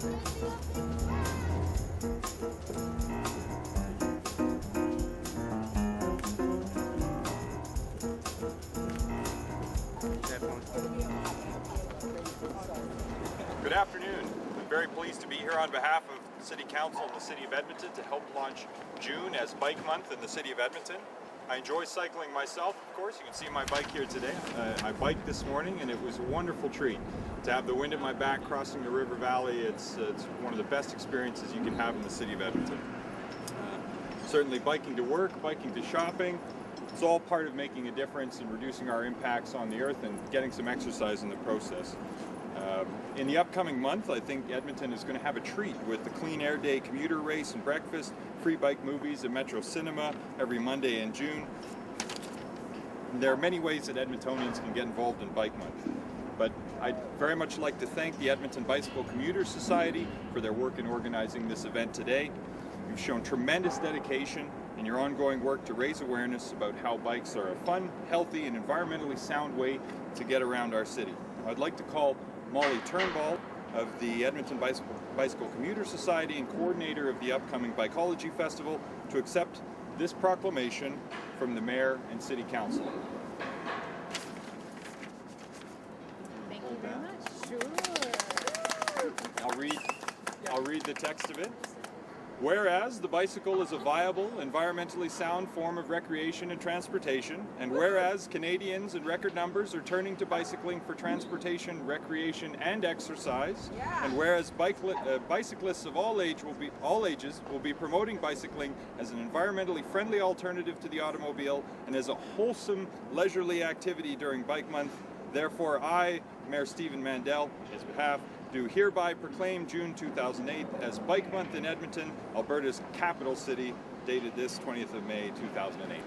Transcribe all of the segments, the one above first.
Good afternoon. I'm very pleased to be here on behalf of City Council and the City of Edmonton to help launch June as Bike Month in the City of Edmonton. I enjoy cycling myself, of course. You can see my bike here today. I biked this morning and it was a wonderful treat. To have the wind at my back crossing the river valley, it's one of the best experiences you can have in the City of Edmonton. Certainly biking to work, biking to shopping, it's all part of making a difference and reducing our impacts on the earth and getting some exercise in the process. In the upcoming month, I think Edmonton is going to have a treat with the Clean Air Day commuter race and breakfast, free bike movies at Metro Cinema every Monday in June. And there are many ways that Edmontonians can get involved in Bike Month. But I'd very much like to thank the Edmonton Bicycle Commuters Society for their work in organizing this event today. You've shown tremendous dedication in your ongoing work to raise awareness about how bikes are a fun, healthy, and environmentally sound way to get around our city. I'd like to call Molly Turnbull of the Edmonton Bicycle Commuter Society and coordinator of the upcoming Bikeology Festival to accept this proclamation from the Mayor and City Council. Thank you very much. Sure. I'll read the text of it. Whereas the bicycle is a viable, environmentally sound form of recreation and transportation, and whereas Canadians in record numbers are turning to bicycling for transportation, recreation, and exercise, and whereas bicyclists of all ages will be promoting bicycling as an environmentally friendly alternative to the automobile and as a wholesome, leisurely activity during Bike Month, therefore I, Mayor Stephen Mandel, on his behalf, do hereby proclaim June 2008 as Bike Month in Edmonton, Alberta's capital city, dated this 20th of May 2008.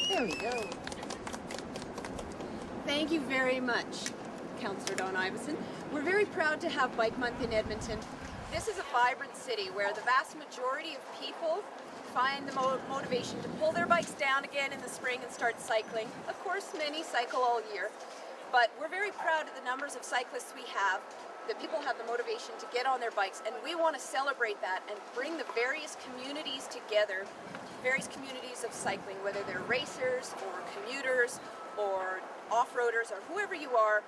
There we go. Thank you very much, Councillor Don Iveson. We're very proud to have Bike Month in Edmonton. This is a vibrant city where the vast majority of people find the motivation to pull their bikes down again in the spring and start cycling. Of course, many cycle all year, but we're very proud of the numbers of cyclists we have, that people have the motivation to get on their bikes, and we want to celebrate that and bring the various communities together, various communities of cycling, whether they're racers or commuters or off-roaders or whoever you are.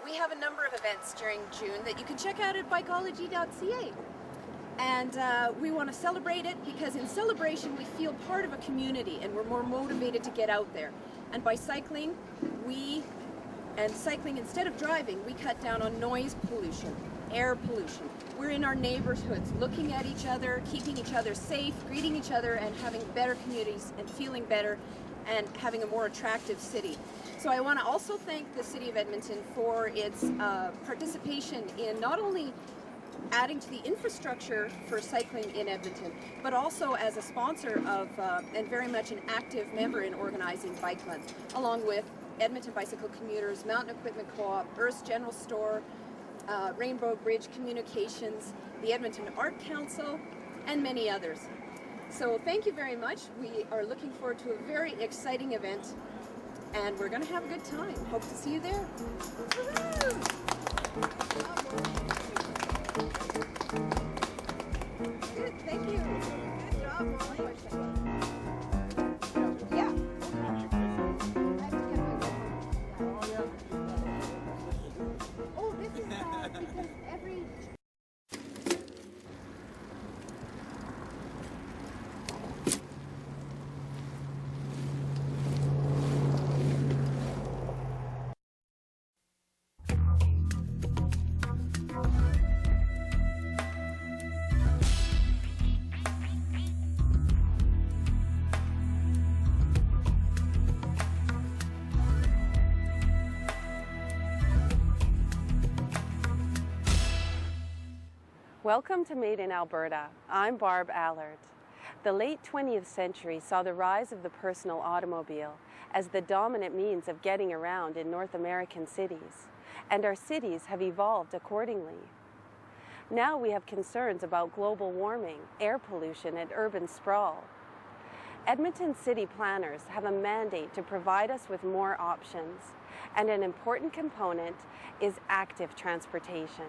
We have a number of events during June that you can check out at bikeology.ca. And we want to celebrate it because in celebration we feel part of a community and we're more motivated to get out there. And by cycling, cycling instead of driving, we cut down on noise pollution, air pollution. We're in our neighborhoods looking at each other, keeping each other safe, greeting each other, and having better communities and feeling better and having a more attractive city. So I want to also thank the City of Edmonton for its participation in not only adding to the infrastructure for cycling in Edmonton, but also as a sponsor of and very much an active member in organizing Bike Month, along with Edmonton Bicycle Commuters, Mountain Equipment Co-op, Earth's General Store, Rainbow Bridge Communications, the Edmonton Art Council, and many others. So thank you very much. We are looking forward to a very exciting event, and we're going to have a good time. Hope to see you there. Good, thank you. Good job, Molly. Yeah. Oh, this is because every... Welcome to Made-in-Alberta. I'm Barb Allard. The late 20th century saw the rise of the personal automobile as the dominant means of getting around in North American cities, and our cities have evolved accordingly. Now we have concerns about global warming, air pollution, and urban sprawl. Edmonton city planners have a mandate to provide us with more options, and an important component is active transportation.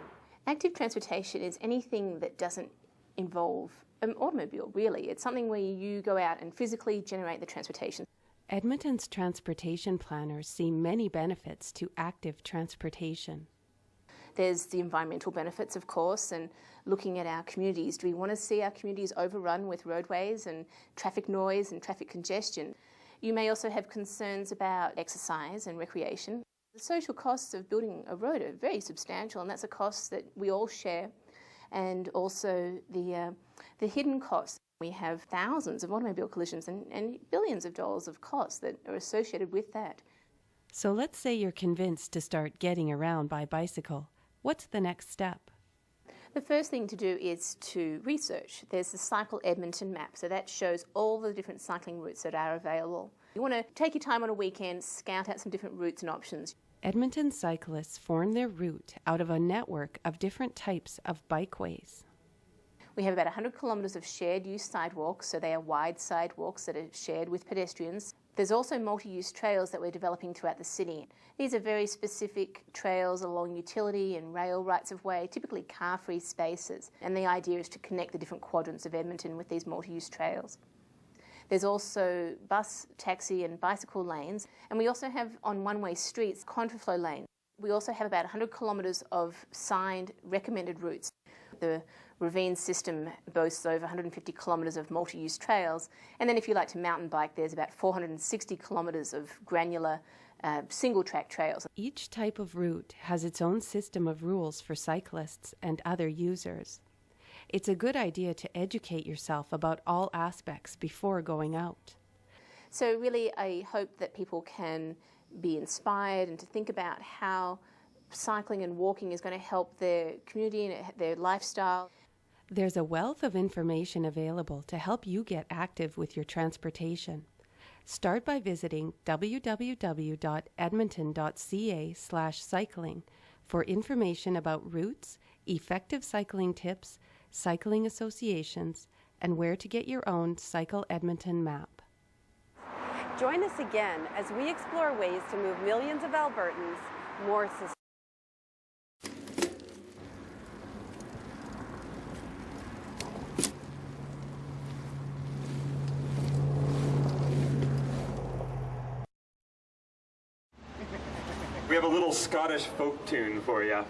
Active transportation is anything that doesn't involve an automobile, really. It's something where you go out and physically generate the transportation. Edmonton's transportation planners see many benefits to active transportation. There's the environmental benefits, of course, and looking at our communities. Do we want to see our communities overrun with roadways and traffic noise and traffic congestion? You may also have concerns about exercise and recreation. The social costs of building a road are very substantial, and that's a cost that we all share. And also the hidden costs. We have thousands of automobile collisions and billions of dollars of costs that are associated with that. So let's say you're convinced to start getting around by bicycle. What's the next step? The first thing to do is to research. There's the Cycle Edmonton map, so that shows all the different cycling routes that are available. You want to take your time on a weekend, scout out some different routes and options. Edmonton cyclists form their route out of a network of different types of bikeways. We have about 100 kilometres of shared use sidewalks, so they are wide sidewalks that are shared with pedestrians. There's also multi-use trails that we're developing throughout the city. These are very specific trails along utility and rail rights of way, typically car-free spaces. And the idea is to connect the different quadrants of Edmonton with these multi-use trails. There's also bus, taxi and bicycle lanes. And we also have on one-way streets contraflow lanes. We also have about 100 kilometres of signed recommended routes. The ravine system boasts over 150 kilometres of multi-use trails, and then if you like to mountain bike, there's about 460 kilometres of granular single-track trails. Each type of route has its own system of rules for cyclists and other users. It's a good idea to educate yourself about all aspects before going out. So really, I hope that people can be inspired and to think about how cycling and walking is going to help their community and their lifestyle. There's a wealth of information available to help you get active with your transportation. Start by visiting www.edmonton.ca/cycling for information about routes, effective cycling tips, cycling associations, and where to get your own Cycle Edmonton map. Join us again as we explore ways to move millions of Albertans more sustainably. We have a little Scottish folk tune for you.